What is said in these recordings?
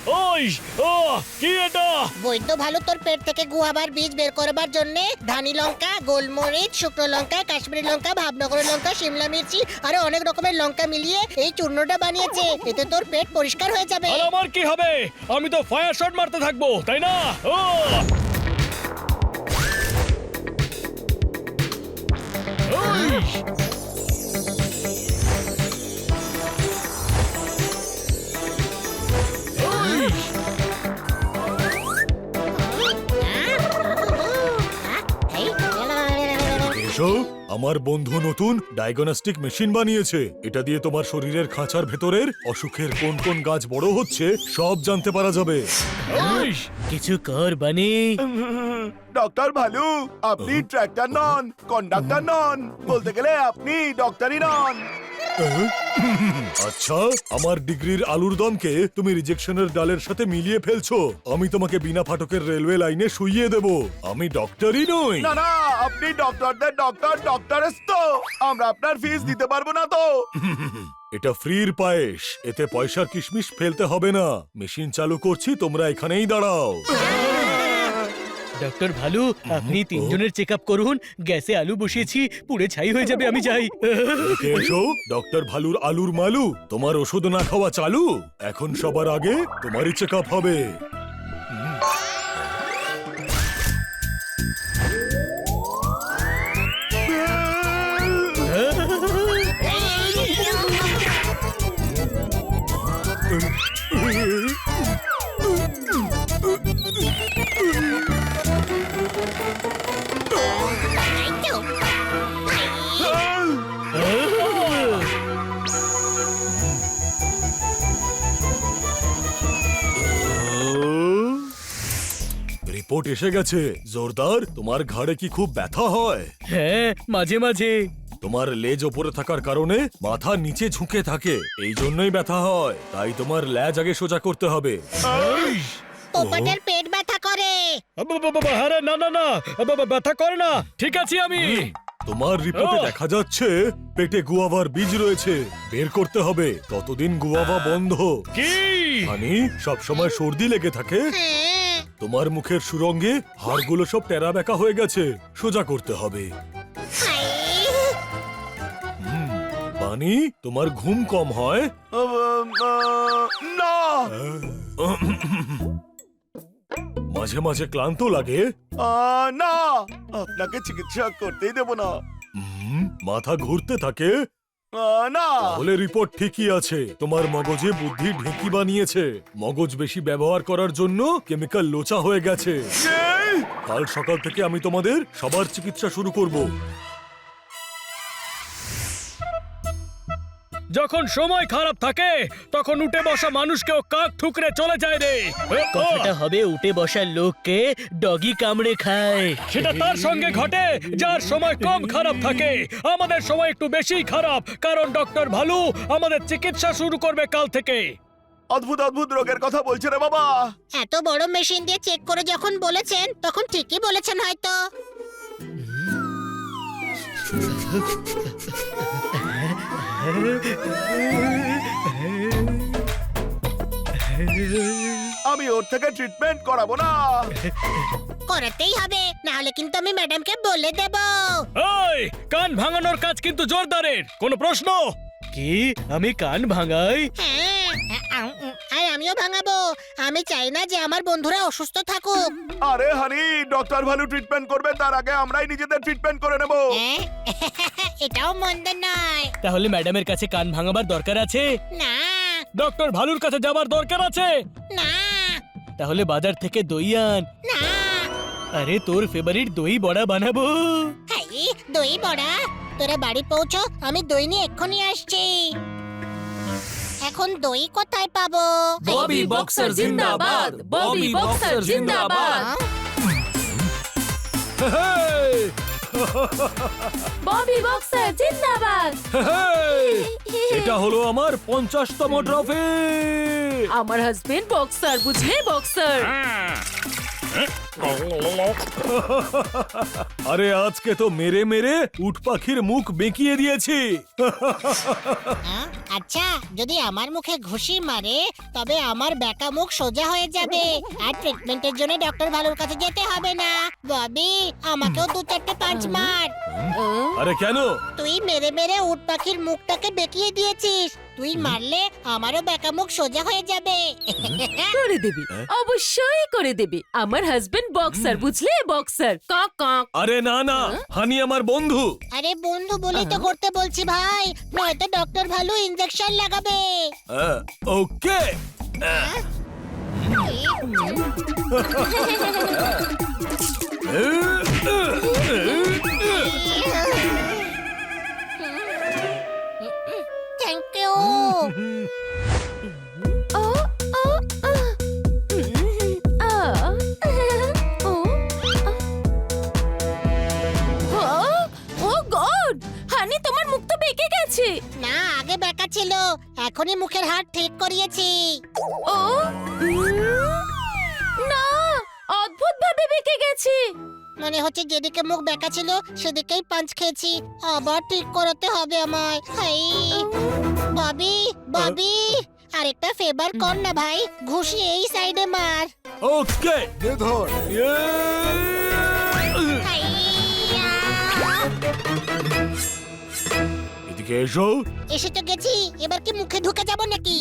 ওই ও কি এটা? বৈদ্য ভালো তোর পেট থেকে গুয়াবার বীজ বের করবার জন্য ধানি লঙ্কা, গোলমরিচ, শুকনো লঙ্কা, কাশ্মীরি লঙ্কা, ভাবনগরের লঙ্কা, শিমলা মির্চি আরো অনেক রকমের লঙ্কা মিলিয়ে এই চূর্ণটা বানিয়েছে। এতে তোর পেট পরিষ্কার হয়ে যাবে। আর আমার কি হবে? আমি তো ফায়ার শট মারতে থাকবো, তাই না? ও ওই! ওই! এসো, আমার বন্ধু নতুন ডায়াগনস্টিক মেশিন বানিয়েছে। এটা দিয়ে তোমার শরীরের খাঁচার ভেতরের অসুখের কোন কোন গাছ বড় হচ্ছে সব জানতে পারা যাবে। ওই! কিছু কর বানি। ডক্টর ভালু, আপনি ট্র্যাক্টর নন, কন্ডাক্টর নন, বলতে গেলে আপনি ডক্টরই নন। আচ্ছা, আমার ডিগ্রির আলুর দমকে তুমি রিজেকশনের ডালের সাথে মিলিয়ে ফেলছো। আমি তোমাকে বিনা ফাটকের রেলওয়ে লাইনে শুইয়ে দেব। আমি ডক্টরই নই। না না, আপনি ডক্টরদের ডক্টর ডক্টরেস তো। আমরা আপনার ফিস দিতে পারবো না তো। এটা ফ্রির পায়েস, এতে পয়সার কিশমিশ ফেলতে হবে না। মেশিন চালু করছি, তোমরা এখানেই দাঁড়াও। ডক্টর ভালু, আপনি তিনজনের চেক আপ করুন। গ্যাসে আলু বসিয়েছি, পুড়ে ছাই হয়ে যাবে, আমি যাই। এদিকে এসো, ডক্টর ভালুর আলুর মালু। তোমার ওষুধ না খাওয়া চালু। এখন সবার আগে তোমারই চেক আপ হবে। রিপোর্ট এসে গেছে। জোরদার, তোমার ঘাড়ে কি খুব ব্যথা হয়? হ্যাঁ, মাঝে মাঝে। তোমার লেজ ওপরে থাকার কারণে মাথা নিচে ঝুঁকে থাকে, এই জন্যই ব্যথা হয়। তাই তোমার লেজ আগে সোজা করতে হবে। পোপটের পেট ব্যথা করে। আরে না না না, ব্যথা করে না, ঠিক আছে আমি। তোমার রিপোর্টে দেখা যাচ্ছে পেটে গুয়াভার বীজ রয়েছে, বের করতে হবে। ততদিন গুয়াভা বন্ধ। কি? মানে সবসময় সর্দি লেগে থাকে। হ্যাঁ। তোমার মুখের সুরঙ্গে হাড়গুলো সব টেরা বেঁকা হয়ে গেছে, সোজা করতে হবে। বানি, তোমার ঘুম কম হয়? না, মাঝে মাঝে ক্লান্ত লাগে? না, আপনাকে চিকিৎসা করতেই দেব না। মাথা ঘুরতে থাকে? না, তাহলে রিপোর্ট ঠিকই আছে। তোমার মগজে বুদ্ধি ঢেঁকি বানিয়েছে। মগজ বেশি ব্যবহার করার জন্য কেমিক্যাল লোচা হয়ে গেছে। কাল সকাল থেকে আমি তোমাদের সবার চিকিৎসা শুরু করব। যখন সময় খারাপ থাকে তখন উঠে বসা মানুষকেও কাক ঠুকরে চলে যায় রে। কথাটা হবে উঠে বসার লোককে ডগি কামড়ে খায়। সেটা তার সঙ্গে ঘটে যার সময় কম খারাপ থাকে। আমাদের সময় একটু বেশি খারাপ, কারণ ডক্টর ভালু আমাদের চিকিৎসা শুরু করবে কাল থেকে। অদ্ভুত অদ্ভুত রোগের কথা বলছে রে বাবা। এত বড় মেশিন দিয়ে চেক করে যখন বলেছেন তখন ঠিকই বলেছেন হয়তো। আমি ওর থেকে ট্রিটমেন্ট করাবো না। করাতেই হবে, না হলে কিন্তু আমি ম্যাডামকে বলে দেব। এই কান ভাঙানোর কাজ কিন্তু জোরদারের, কোনো প্রশ্ন? কি আমি কান ভাঙাই? হ্যাঁ, আর আমিও ভাঙাবো। আমি চাই না যে আমার বন্ধুরা অসুস্থ থাকুক। আরে হানি, ডক্টর ভালু ট্রিটমেন্ট করবে তার আগে আমরাই নিজেদের ট্রিটমেন্ট করে নেব। হ্যাঁ, এটাও মন্দ নয়। তাহলে ম্যাডামের কাছে কান ভাঙাবার দরকার আছে না ডক্টর ভালুর কাছে যাবার দরকার আছে না তাহলে বাজার থেকে দই আন। না। আরে তোর ফেভারিট দই বড়া বানাবো। হাই, দই বড়া? তোরা বাড়ি পৌঁছো, আমি দই নিয়ে এক্ষুনি আসছি। এখন দই কোথায় পাবো? ববি বক্সার জিন্দাবাদ, ববি বক্সার জিন্দাবাদ, ববি বক্সার জিন্দাবাদ। এটা হলো আমার 50তম ট্রফি। আমার হাজবেন্ড বক্সার, বুঝলে, বক্সার। আরে আজকে তো মেরে মেরে উট পাখির মুখ বেঁকিয়ে দিয়েছি। হ্যাঁ? আচ্ছা যদি আমার মুখে ঘুষি মারে তবে আমার বেঁকা মুখ সোজা হয়ে যাবে আর ট্রিটমেন্টের জন্য ডক্টর ভালুর কাছে যেতে হবে না। ববি আমাকেও 2-4টে পাঁচ মার। আরে কেন? তুই মেরে মেরে উট পাখির মুখটাকে বেঁকিয়ে দিয়েছিস, তুই মারলে আমারও বেঁকা মুখ সোজা হয়ে যাবে। করে দেবে, অবশ্যই করে দেবে। আমার হাজবেন্ড বক্সার, বুঝলে, বক্সার। কক কক। আরে না না, হানি আমার বন্ধু। আরে বন্ধু বলি তো করতে বলছি ভাই, নয়তো ডক্টর ভালু ইনজেকশন লাগাবে। Okay. Thank you. Oh oh oh oh oh God, honey তোমার মুখ তো বেঁকে গেছে। না আগে বেঁকা ছিল, এখনই মুখের হাড় ঠিক করিয়েছি। ও না, অদ্ভুত ভাবে বেঁকে গেছে। মনে হচ্ছে যেদিকে মুখ বেঁকা ছিল সেদিকেই পাঞ্চ খেয়েছি, আবার ঠিক করাতে হবে আমায়। হাই ববি ববি, আরেকটা ফেভার কর না ভাই, ঘুষি এই সাইডে মার। ওকে। হাইয়া! এদিকে এসো। এসে তো গেছি, এবার কি মুখে ঢুকে যাব নাকি?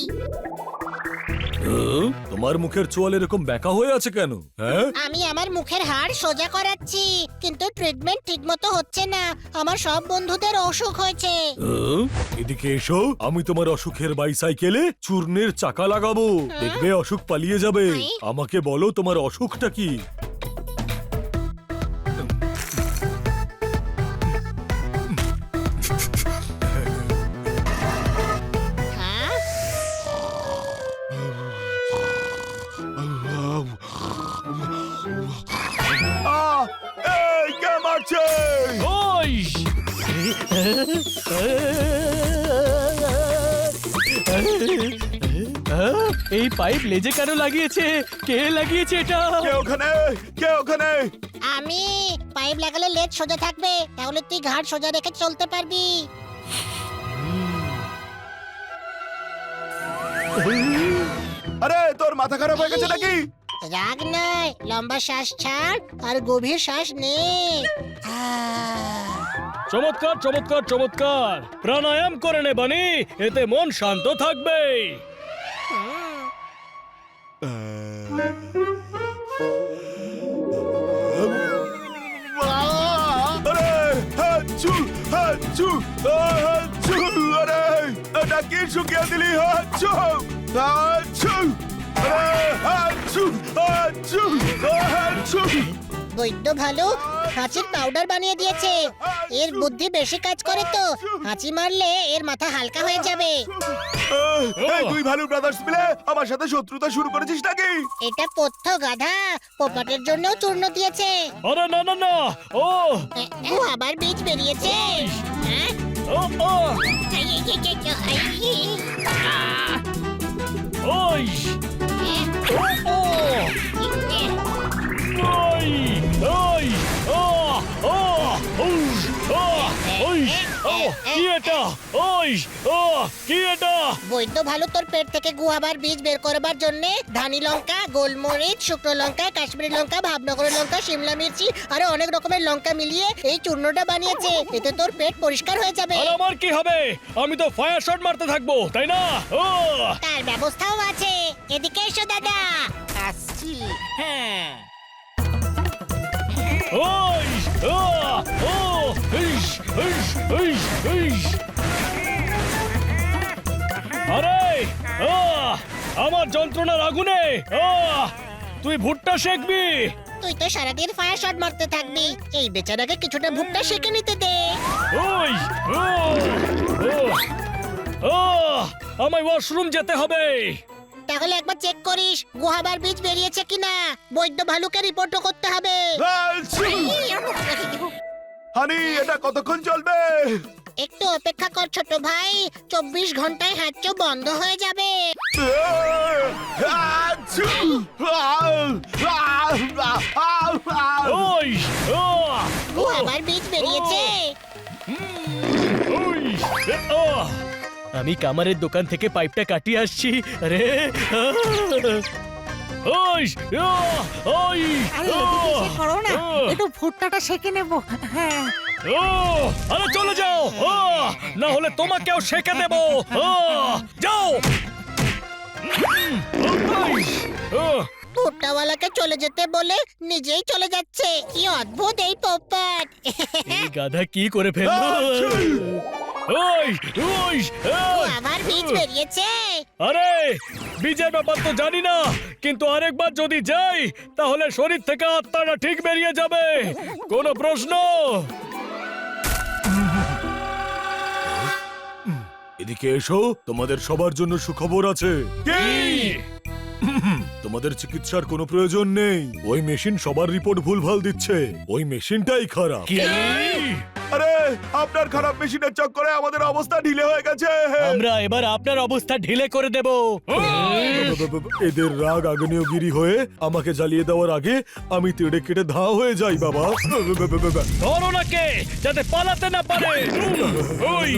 তোমার মুখের চোয়াল এরকম বেঁকা হয়ে আছে কেন? হ্যাঁ, আমি আমার মুখের হাড় সোজা করাচ্ছি, কিন্তু ট্রিটমেন্ট ঠিকমতো হচ্ছে না। আমার সব বন্ধুদের অসুখ হয়েছে। এদিকে এসো, আমি তোমার অসুখের বাইসাইকেলে চূর্ণের চাকা লাগাবো, দেখবে অসুখ পালিয়ে যাবে। আমাকে বলো তোমার অসুখটা কি? হ্যাঁ এই কে মারছে? ওই এই পাইপ লেজে কেন লাগিয়েছে? কে লাগিয়েছে এটা? কে ওখানে? কে ওখানে? আমি। পাইপ লাগালে লেজ সোজা থাকবে, তাহলে তুই ঘাড় সোজা রেখে চলতে পারবি। আরে তোর মাথা খারাপ হয়ে গেছে নাকি? রাগ নয়, লম্বা শ্বাস ছাড় আর গভীর শ্বাস নে। চমৎকার চমৎকার চমৎকার, প্রাণায়াম করে নে বানি, এতে মন শান্ত থাকবে। আরে হাচু হাচু হাচু, আরে এটা কি শুকিয়ে দিলি? হাচু হাচু, আরে হাচু হাচু হাচু। বৈদ্য ভালো হাঁচির পাউডার বানিয়ে দিয়েছে, এর বুদ্ধি বেশি কাজ করে তো। হাঁচি মারলে এর মাথা হালকা হয়ে যাবে। এই তুই ভালু ব্রাদার্স মিলে আমার সাথে শত্রুতা শুরু করেছিস নাকি? এটা পথ্য গাধা, পোপাটের জন্য চূর্ণ দিয়েছে। আরে না না না, ও ও আবার বীজ বেরিয়েছে। হ্যাঁ? ও ও এই, এই, এই, এই, এই, ওই ও ওই ওই ও ও উস ও ওই ও কি এটা? ওই ও কি এটা? বৈদ্য ভালো তোর পেট থেকে গুহাবার বীজ বের করবার জন্য ধানি লঙ্কা, গোলমরিচ, শুকনো লঙ্কা, কাশ্মীরি লঙ্কা, ভাবনগরের লঙ্কা, শিমলা মির্চি আর অনেক রকমের লঙ্কা মিলিয়ে এই চূর্ণটা বানিয়েছে। এতে তোর পেট পরিষ্কার হয়ে যাবে। আর আমার কি হবে? আমি তো ফায়ার শট মারতে থাকবো, তাই না? ও তার ব্যবস্থাও আছে, এদিকে এসো দাদা। আসছি। হ্যাঁ, ওই ও ও ইস ইস ইস ইস আরে আমার যন্ত্রণার আগুনে তুই ভুট্টা শেখবি? তুই তো সারাদিন ফায়ার শট মারতে থাকবি, এই বেচারাকে কিছুটা ভুট্টা সেঁকে নিতে দে। ওই ও ও আমায় ওয়াশরুম যেতে হবে। তাহলে একবার চেক করিস গুহাবার বীজ বেরিয়েছে কিনা। বৈদ্য ভালুকে রিপোর্টও করতে হবে। হাচু! হানি এটা কতক্ষণ চলবে? একটু অপেক্ষা কর ছোট ভাই, 24 ঘন্টায় হাঁচো বন্ধ হয়ে যাবে। ওই গুয়াবার বীজ বেরিয়েছে। ওই আমি কামারের দোকান থেকে পাইপটা কাটিয়ে আসছি। আরে ওই ওই আরে এদিকে এসে করো না, একটু ভুট্টাটা সেকে নেবো। হ্যাঁ, আরে চলে যাও, না হলে তোমাকেও সেকে দেব। যাও। ভুট্টাওয়ালাকে চলে যেতে বলে নিজেই চলে যাচ্ছে। কি অদ্ভুত এই পোপট। এই গাধা কি করে ফেললো? ওই ওই আমার বীজ বেরিয়েছে। আরে বীজের ব্যাপার তো জানি না, কিন্তু আরেকবার যদি যাই তাহলে শরীর থেকে আত্মাটা ঠিক বেরিয়ে যাবে। কোনো প্রশ্ন? এদিকে এসো, তোমাদের সবার জন্য সুখবর আছে। তোমাদের চিকিৎসার কোনো প্রয়োজন নেই। ওই মেশিন সবার রিপোর্ট ভুলভাল দিচ্ছে। ওই মেশিনটাই খারাপ। কি? আরে আপনার খারাপ মেশিনের চক্করে আমাদের অবস্থা ঢিলে হয়ে গেছে। আমরা এবার আপনার অবস্থা ঢিলে করে দেব। এদের রাগ আগ্নেয়গিরি হয়ে আমাকে জ্বালিয়ে দেওয়ার আগে আমি তেড়ে কেটে ধা হয়ে যাই বাবা। ধরো নাকে যাতে পালাতে না পারে। ওই